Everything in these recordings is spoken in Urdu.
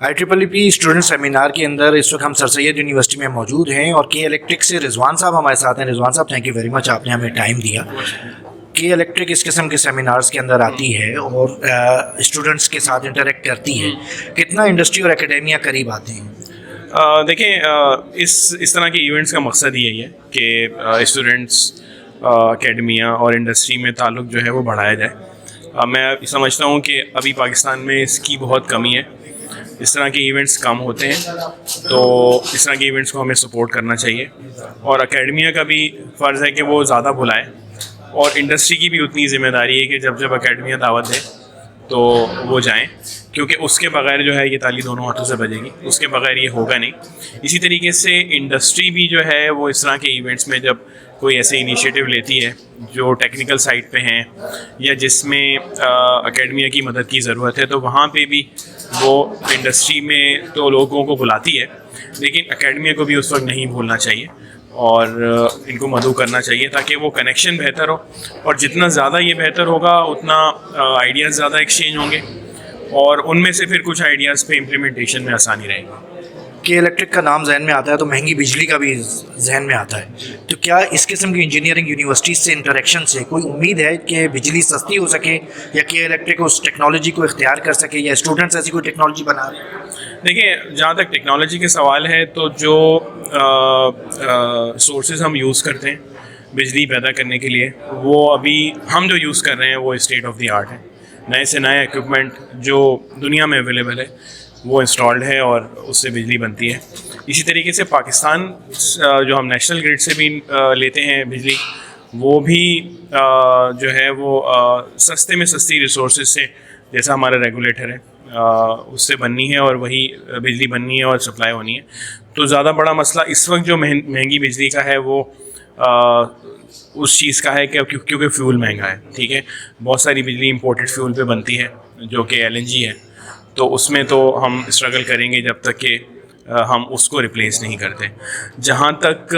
IEEE اسٹوڈنٹ سیمینار کے اندر اس وقت ہم سر سید یونیورسٹی میں موجود ہیں اور کے الیکٹرک سے رضوان صاحب ہمارے ساتھ ہیں. رضوان صاحب تھینک یو ویری مچ, آپ نے ہمیں ٹائم دیا. کے الیکٹرک اس قسم کے سیمینارز کے اندر آتی ہے اور اسٹوڈنٹس کے ساتھ انٹریکٹ کرتی ہے. کتنا انڈسٹری اور اکیڈیمیا قریب آتے ہیں؟ دیکھیں, اس طرح کے ایونٹس کا مقصد یہی ہے کہ اسٹوڈنٹس, اکیڈمیا اور انڈسٹری میں تعلق جو ہے وہ بڑھایا جائے. میں سمجھتا ہوں کہ ابھی پاکستان میں اس کی بہت کمی ہے, اس طرح کے ایونٹس کم ہوتے ہیں, تو اس طرح کے ایونٹس کو ہمیں سپورٹ کرنا چاہیے. اور اکیڈمیا کا بھی فرض ہے کہ وہ زیادہ بلائے, اور انڈسٹری کی بھی اتنی ذمہ داری ہے کہ جب اکیڈمیا دعوت دے تو وہ جائیں, کیونکہ اس کے بغیر جو ہے یہ تالی دونوں ہاتھوں سے بجے گی, اس کے بغیر یہ ہوگا نہیں. اسی طریقے سے انڈسٹری بھی جو ہے وہ اس طرح کے ایونٹس میں جب کوئی ایسے انیشیٹو لیتی ہے جو ٹیکنیکل سائٹ پہ ہیں یا جس میں اکیڈمیا کی مدد کی ضرورت ہے, تو وہاں پہ بھی وہ انڈسٹری میں تو لوگوں کو بلاتی ہے, لیکن اکیڈمیا کو بھی اس وقت نہیں بھولنا چاہیے اور ان کو مدعو کرنا چاہیے تاکہ وہ کنیکشن بہتر ہو. اور جتنا زیادہ یہ بہتر ہوگا اتنا آئیڈیاز زیادہ ایکسچینج ہوں گے, اور ان میں سے پھر کچھ آئیڈیاز پہ امپلیمنٹیشن میں آسانی رہے گی. کہ الیکٹرک کا نام ذہن میں آتا ہے تو مہنگی بجلی کا بھی ذہن میں آتا ہے, تو کیا اس قسم کی انجینئرنگ یونیورسٹیز سے انٹریکشن سے کوئی امید ہے کہ بجلی سستی ہو سکے, یا کہ الیکٹرک اس ٹیکنالوجی کو اختیار کر سکے, یا اسٹوڈنٹس ایسی کوئی ٹیکنالوجی بنا رہے ہیں؟ دیکھیں, جہاں تک ٹیکنالوجی کے سوال ہے تو جو سورسز ہم یوز کرتے ہیں بجلی پیدا کرنے کے لیے, وہ ابھی ہم جو یوز کر رہے ہیں وہ اسٹیٹ آف دی آرٹ ہے. نئے سے نئے ایکوپمنٹ جو دنیا میں اویلیبل ہے وہ انسٹالڈ ہے اور اس سے بجلی بنتی ہے. اسی طریقے سے پاکستان جو ہم نیشنل گریڈ سے بھی لیتے ہیں بجلی, وہ بھی جو ہے وہ سستے میں سستی ریسورسز سے, جیسا ہمارا ریگولیٹر ہے اس سے بننی ہے اور وہی بجلی بننی ہے اور سپلائی ہونی ہے. تو زیادہ بڑا مسئلہ اس وقت جو مہنگی بجلی کا ہے وہ اس چیز کا ہے کہ کیونکہ فیول مہنگا ہے. ٹھیک ہے, بہت ساری بجلی امپورٹڈ فیول پہ بنتی ہے جو کہ LNG ہے, تو اس میں تو ہم اسٹرگل کریں گے جب تک کہ ہم اس کو ریپلیس نہیں کرتے. جہاں تک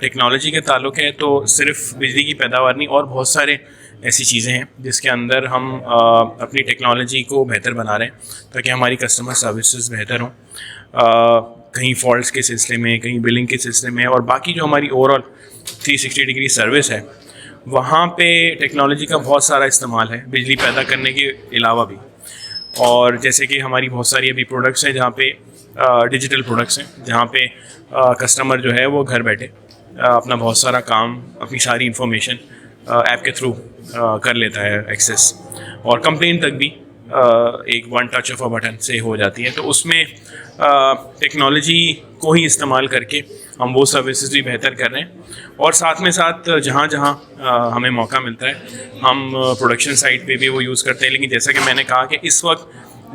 ٹیکنالوجی کے تعلق ہے تو صرف بجلی کی پیداوار نہیں, اور بہت سارے ایسی چیزیں ہیں جس کے اندر ہم اپنی ٹیکنالوجی کو بہتر بنا رہے ہیں تاکہ ہماری کسٹمر سروسز بہتر ہوں, کہیں فالٹس کے سلسلے میں, کہیں بلنگ کے سلسلے میں, اور باقی جو ہماری اوور آل 360 ڈگری سروس ہے وہاں پہ ٹیکنالوجی کا بہت سارا استعمال ہے بجلی پیدا کرنے کے علاوہ بھی. اور جیسے کہ ہماری بہت ساری ابھی پروڈکٹس ہیں جہاں پہ ڈیجیٹل پروڈکٹس ہیں, جہاں پہ کسٹمر جو ہے وہ گھر بیٹھے اپنا بہت سارا کام, اپنی ساری انفارمیشن ایپ کے تھرو کر لیتا ہے ایکسیس, اور کمپلین تک بھی ایک one touch of a button سے ہو جاتی ہے. تو اس میں ٹیکنالوجی کو ہی استعمال کر کے ہم وہ سروسز بھی بہتر کر رہے ہیں, اور ساتھ میں ساتھ جہاں جہاں ہمیں موقع ملتا ہے ہم پروڈکشن سائٹ پہ بھی وہ یوز کرتے ہیں. لیکن جیسا کہ میں نے کہا کہ اس وقت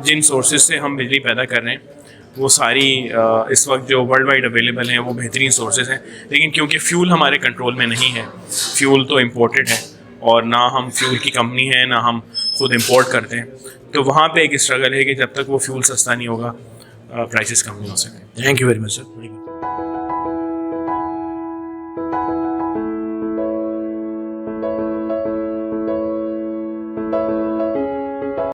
جن سورسز سے ہم بجلی پیدا کر رہے ہیں وہ ساری اس وقت جو ورلڈ وائڈ اویلیبل ہیں وہ بہترین سورسز ہیں, لیکن کیونکہ فیول ہمارے کنٹرول میں نہیں ہے, فیول تو امپورٹڈ ہے, اور نہ ہم فیول کی کمپنی ہے نہ ہم خود امپورٹ کرتے ہیں, تو وہاں پہ ایک اسٹرگل ہے کہ جب تک وہ فیول سستا نہیں ہوگا پرائسز کم نہیں ہو سکتے. Thank you very much sir.